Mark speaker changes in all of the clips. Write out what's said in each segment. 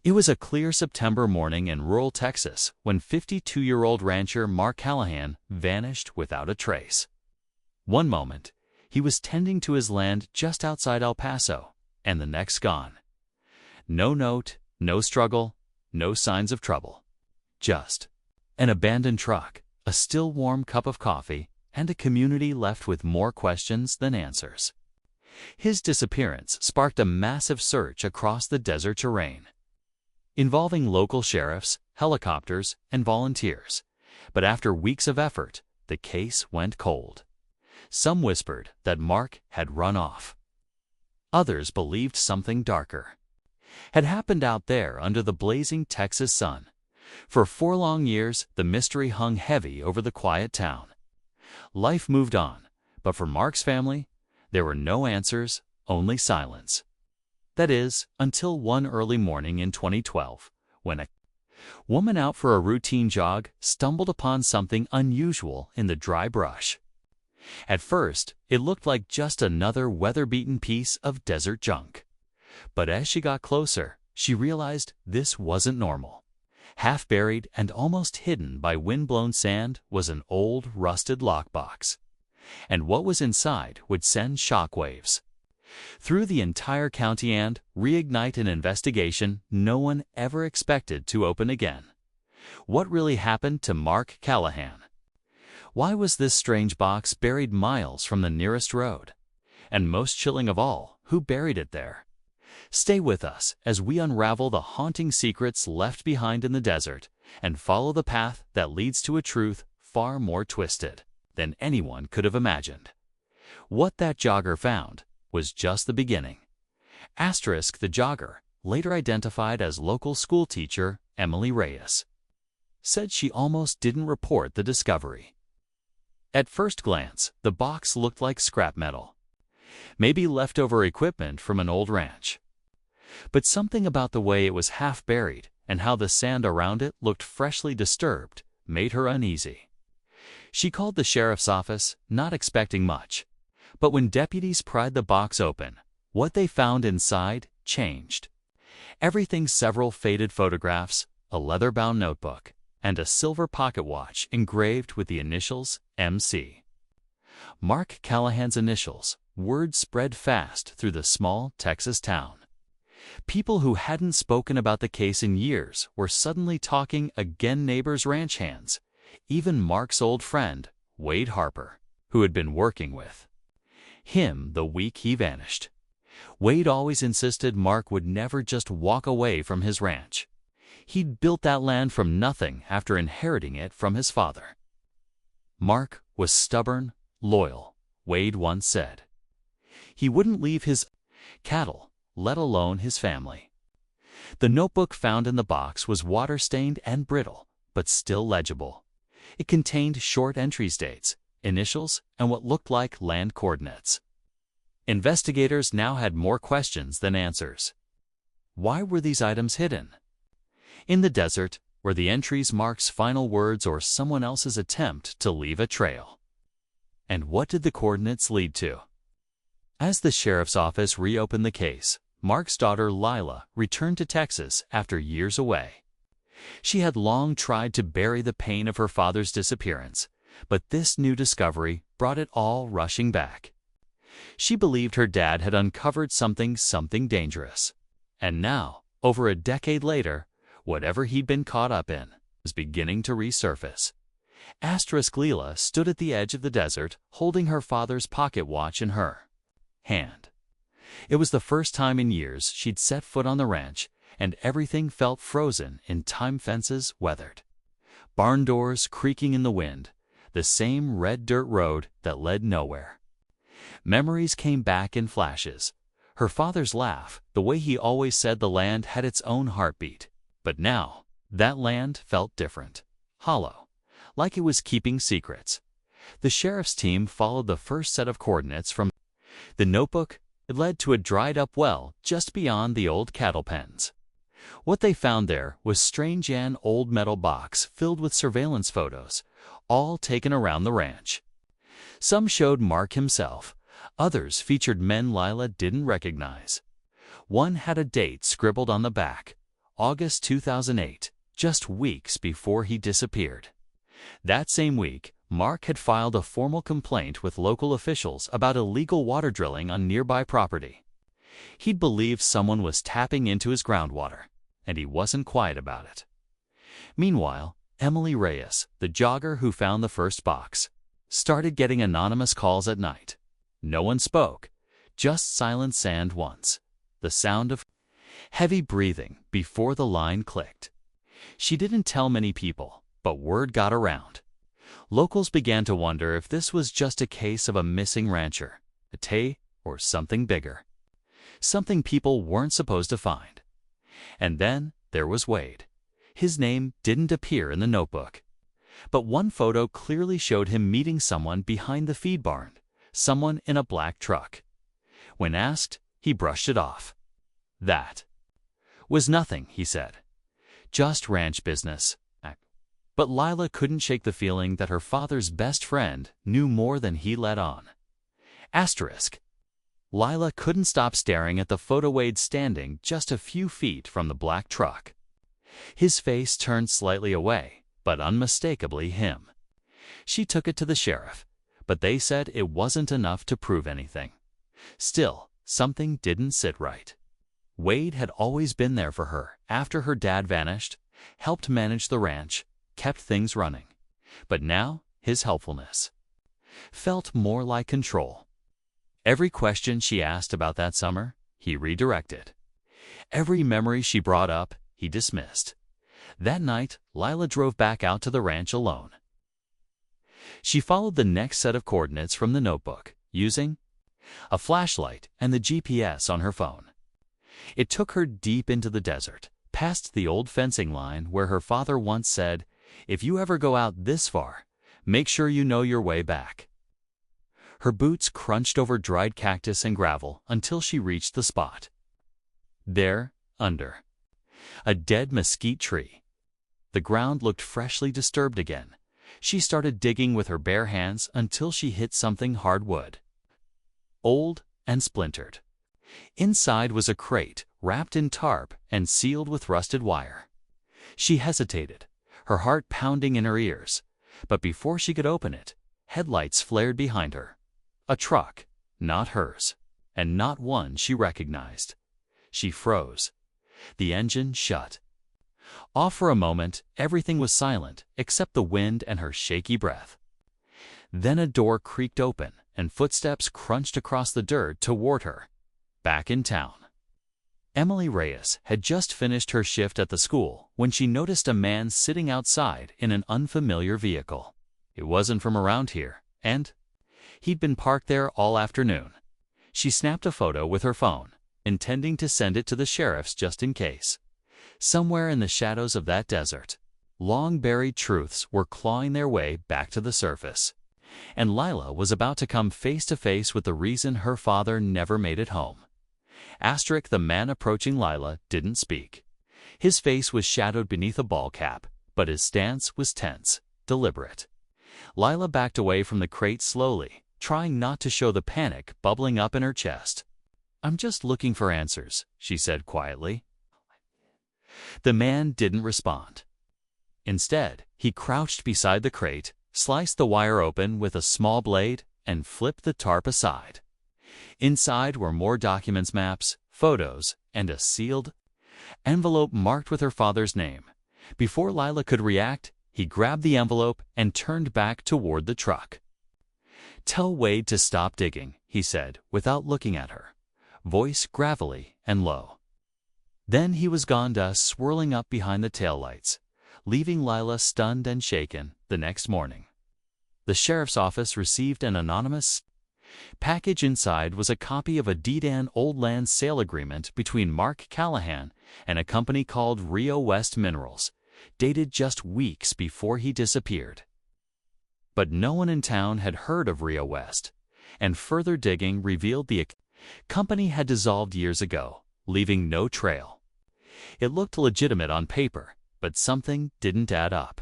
Speaker 1: It was a clear September morning in rural Texas when 52-year-old rancher Mark Callahan vanished without a trace. One moment, he was tending to his land just outside El Paso, and the next gone. No note, no struggle, no signs of trouble. Just an abandoned truck, a still warm cup of coffee, and a community left with more questions than answers. His disappearance sparked a massive search across the desert terrain, involving local sheriffs, helicopters, and volunteers. But after weeks of effort, the case went cold. Some whispered that Mark had run off. Others believed something darker had happened out there under the blazing Texas sun. For 4 long years, the mystery hung heavy over the quiet town. Life moved on, but for Mark's family, there were no answers, only silence. That is, until one early morning in 2012, when a woman out for a routine jog stumbled upon something unusual in the dry brush. At first, it looked like just another weather-beaten piece of desert junk. But as she got closer, she realized this wasn't normal. Half buried and almost hidden by wind-blown sand was an old, rusted lockbox. And what was inside would send shockwaves through the entire county and reignite an investigation no one ever expected to open again. What really happened to Mark Callahan? Why was this strange box buried miles from the nearest road? And most chilling of all, who buried it there? Stay with us as we unravel the haunting secrets left behind in the desert and follow the path that leads to a truth far more twisted than anyone could have imagined. What that jogger found was just the beginning. The jogger, later identified as local schoolteacher Emily Reyes, said she almost didn't report the discovery. At first glance, the box looked like scrap metal, maybe leftover equipment from an old ranch. But something about the way it was half buried and how the sand around it looked freshly disturbed made her uneasy. She called the sheriff's office, not expecting much. But when deputies pried the box open, what they found inside changed. Everything: several faded photographs, a leather-bound notebook, and a silver pocket watch engraved with the initials MC. Mark Callahan's initials. Word spread fast through the small Texas town. People who hadn't spoken about the case in years were suddenly talking again. Neighbors, ranch hands, even Mark's old friend, Wade Harper, who had been working with him the week he vanished. Wade always insisted Mark would never just walk away from his ranch. He'd built that land from nothing after inheriting it from his father. Mark was stubborn, loyal, Wade once said. He wouldn't leave his cattle, let alone his family. The notebook found in the box was water-stained and brittle, but still legible. It contained short entry dates, initials, and what looked like land coordinates. Investigators now had more questions than answers. Why were these items hidden? In the desert, were the entries Mark's final words or someone else's attempt to leave a trail? And what did the coordinates lead to? As the sheriff's office reopened the case, Mark's daughter Lila returned to Texas after years away. She had long tried to bury the pain of her father's disappearance, but this new discovery brought it all rushing back. She believed her dad had uncovered something dangerous. And now, over a decade later, whatever he'd been caught up in was beginning to resurface. Lila stood at the edge of the desert, holding her father's pocket watch in her hand. It was the first time in years she'd set foot on the ranch, and everything felt frozen in time. Fences weathered, barn doors creaking in the wind, the same red dirt road that led nowhere. Memories came back in flashes. Her father's laugh, the way he always said the land had its own heartbeat. But now, that land felt different, hollow, like it was keeping secrets. The sheriff's team followed the first set of coordinates from the notebook. It led to a dried-up well just beyond the old cattle pens. What they found there was strange: an old metal box filled with surveillance photos, all taken around the ranch. Some showed Mark himself. Others featured men Lila didn't recognize. One had a date scribbled on the back, August 2008, just weeks before he disappeared. That same week, Mark had filed a formal complaint with local officials about illegal water drilling on nearby property. He'd believed someone was tapping into his groundwater, and he wasn't quiet about it. Meanwhile, Emily Reyes, the jogger who found the first box, started getting anonymous calls at night. No one spoke, just silent sand once, the sound of heavy breathing before the line clicked. She didn't tell many people, but word got around. Locals began to wonder if this was just a case of a missing rancher, a tay, or something bigger. Something people weren't supposed to find. And then there was Wade. His name didn't appear in the notebook. But one photo clearly showed him meeting someone behind the feed barn, someone in a black truck. When asked, he brushed it off. That was nothing, he said. Just ranch business. But Lila couldn't shake the feeling that her father's best friend knew more than he let on. Asterisk. Lila couldn't stop staring at the photo Wade standing just a few feet from the black truck. His face turned slightly away, but unmistakably him. She took it to the sheriff, but they said it wasn't enough to prove anything. Still, something didn't sit right. Wade had always been there for her after her dad vanished, helped manage the ranch, kept things running. But now, his helpfulness felt more like control. Every question she asked about that summer, he redirected. Every memory she brought up, he dismissed. That night, Lila drove back out to the ranch alone. She followed the next set of coordinates from the notebook, using a flashlight and the GPS on her phone. It took her deep into the desert, past the old fencing line where her father once said, "If you ever go out this far, make sure you know your way back." Her boots crunched over dried cactus and gravel until she reached the spot. There, under a dead mesquite tree, the ground looked freshly disturbed again. She started digging with her bare hands until she hit something hardwood, old and splintered. Inside was a crate wrapped in tarp and sealed with rusted wire. She hesitated, her heart pounding in her ears, but before she could open it, headlights flared behind her. A truck, not hers, and not one she recognized. She froze. The engine shut. Off for a moment, everything was silent except the wind and her shaky breath. Then a door creaked open and footsteps crunched across the dirt toward her. Back in town. Emily Reyes had just finished her shift at the school when she noticed a man sitting outside in an unfamiliar vehicle. It wasn't from around here, and he'd been parked there all afternoon. She snapped a photo with her phone, intending to send it to the sheriffs just in case. Somewhere in the shadows of that desert, long-buried truths were clawing their way back to the surface. And Lila was about to come face to face with the reason her father never made it home. Asterisk, the man approaching Lila didn't speak. His face was shadowed beneath a ball cap, but his stance was tense, deliberate. Lila backed away from the crate slowly, trying not to show the panic bubbling up in her chest. "I'm just looking for answers," she said quietly. The man didn't respond. Instead, he crouched beside the crate, sliced the wire open with a small blade, and flipped the tarp aside. Inside were more documents, maps, photos, and a sealed envelope marked with her father's name. Before Lila could react, he grabbed the envelope and turned back toward the truck. "Tell Wade to stop digging," he said, without looking at her, voice gravelly and low. Then he was gone, dust swirling up behind the taillights, leaving Lila stunned and shaken the next morning. The sheriff's office received an anonymous package. Inside was a copy of a deed-in old land sale agreement between Mark Callahan and a company called Rio West Minerals, dated just weeks before he disappeared. But no one in town had heard of Rio West, and further digging revealed the company had dissolved years ago, leaving no trail. It looked legitimate on paper, but something didn't add up.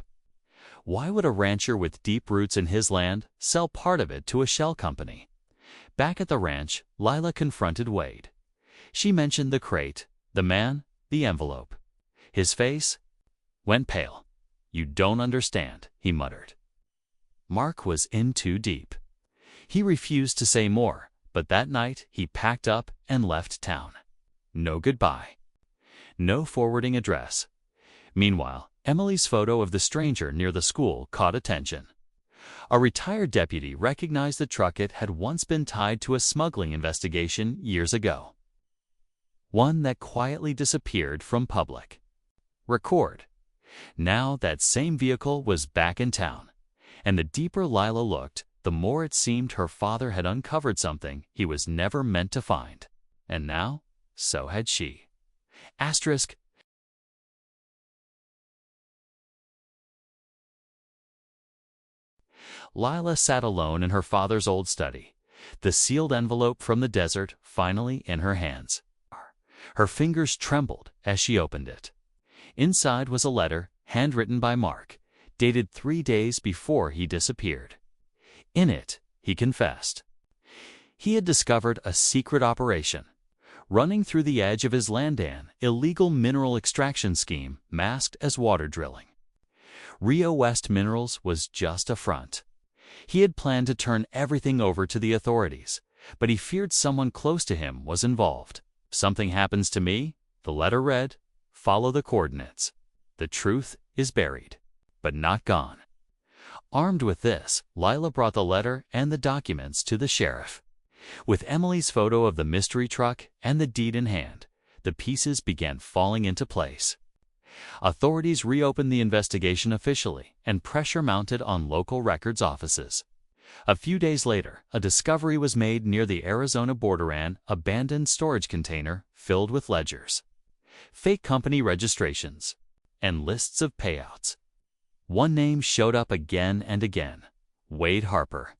Speaker 1: Why would a rancher with deep roots in his land sell part of it to a shell company? Back at the ranch, Lila confronted Wade. She mentioned the crate, the man, the envelope. His face went pale. "You don't understand," he muttered. Mark was in too deep. He refused to say more, but that night he packed up and left town. No goodbye. No forwarding address. Meanwhile, Emily's photo of the stranger near the school caught attention. A retired deputy recognized the truck. It had once been tied to a smuggling investigation years ago. One that quietly disappeared from public record. Now that same vehicle was back in town, and the deeper Lila looked, the more it seemed her father had uncovered something he was never meant to find. And now, so had she. Asterisk. Lila sat alone in her father's old study, the sealed envelope from the desert finally in her hands. Her fingers trembled as she opened it. Inside was a letter, handwritten by Mark, dated 3 days before he disappeared. In it, he confessed. He had discovered a secret operation, running through the edge of his Landan illegal mineral extraction scheme masked as water drilling. Rio West Minerals was just a front. He had planned to turn everything over to the authorities, but he feared someone close to him was involved. "Something happens to me," the letter read, "follow the coordinates. The truth is buried, but not gone." Armed with this, Lila brought the letter and the documents to the sheriff. With Emily's photo of the mystery truck and the deed in hand, the pieces began falling into place. Authorities reopened the investigation officially, and pressure mounted on local records offices. A few days later, a discovery was made near the Arizona border: an abandoned storage container filled with ledgers, fake company registrations, and lists of payouts. One name showed up again and again: Wade Harper.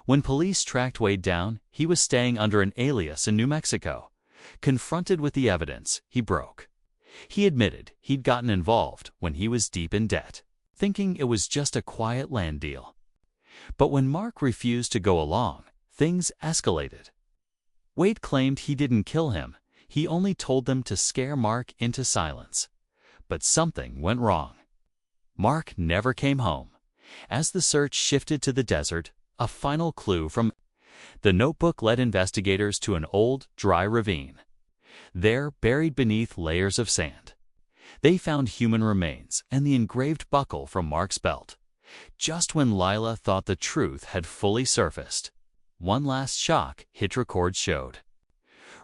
Speaker 1: When police tracked Wade down, he was staying under an alias in New Mexico. Confronted with the evidence, he broke. He admitted he'd gotten involved when he was deep in debt, thinking it was just a quiet land deal. But when Mark refused to go along, things escalated. Wade claimed he didn't kill him. He only told them to scare Mark into silence. But something went wrong. Mark never came home. As the search shifted to the desert, a final clue from the notebook led investigators to an old, dry ravine. There, buried beneath layers of sand, they found human remains and the engraved buckle from Mark's belt. Just when Lila thought the truth had fully surfaced, one last shock hit records showed.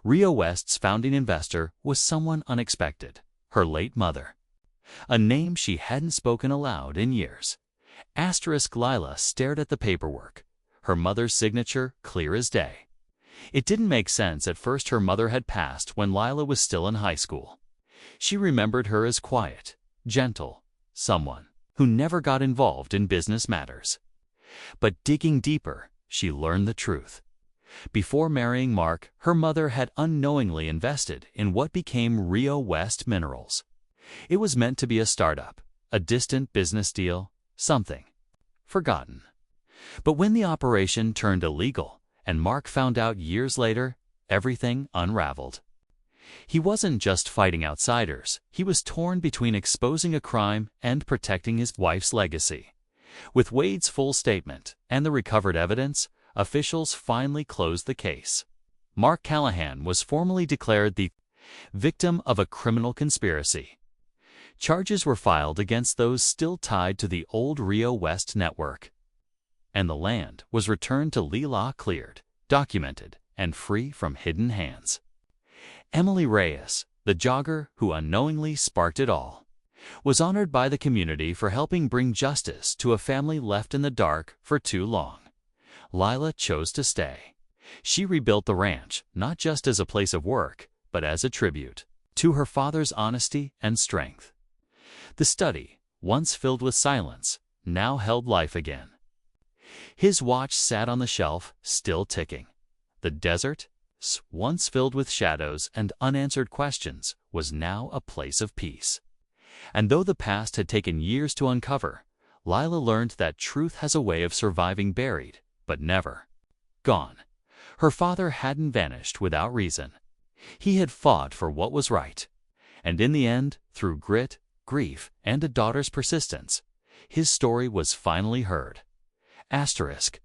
Speaker 1: Rio West's founding investor was someone unexpected: her late mother. A name she hadn't spoken aloud in years. Asterisk. Lila stared at the paperwork, her mother's signature clear as day. It didn't make sense at first. Her mother had passed when Lila was still in high school. She remembered her as quiet, gentle, someone who never got involved in business matters. But digging deeper, she learned the truth. Before marrying Mark, her mother had unknowingly invested in what became Rio West Minerals. It was meant to be a startup, a distant business deal, something forgotten. But when the operation turned illegal, and Mark found out years later, everything unraveled. He wasn't just fighting outsiders. He was torn between exposing a crime and protecting his wife's legacy. With Wade's full statement and the recovered evidence, officials finally closed the case. Mark Callahan was formally declared the victim of a criminal conspiracy. Charges were filed against those still tied to the old Rio West network, and the land was returned to Lila cleared, documented, and free from hidden hands. Emily Reyes, the jogger who unknowingly sparked it all, was honored by the community for helping bring justice to a family left in the dark for too long. Lila chose to stay. She rebuilt the ranch, not just as a place of work, but as a tribute to her father's honesty and strength. The study, once filled with silence, now held life again. His watch sat on the shelf, still ticking. The desert, once filled with shadows and unanswered questions, was now a place of peace. And though the past had taken years to uncover, Lila learned that truth has a way of surviving buried, but never gone. Her father hadn't vanished without reason. He had fought for what was right, And in the end, through grit, grief, and a daughter's persistence, his story was finally heard. Asterisk,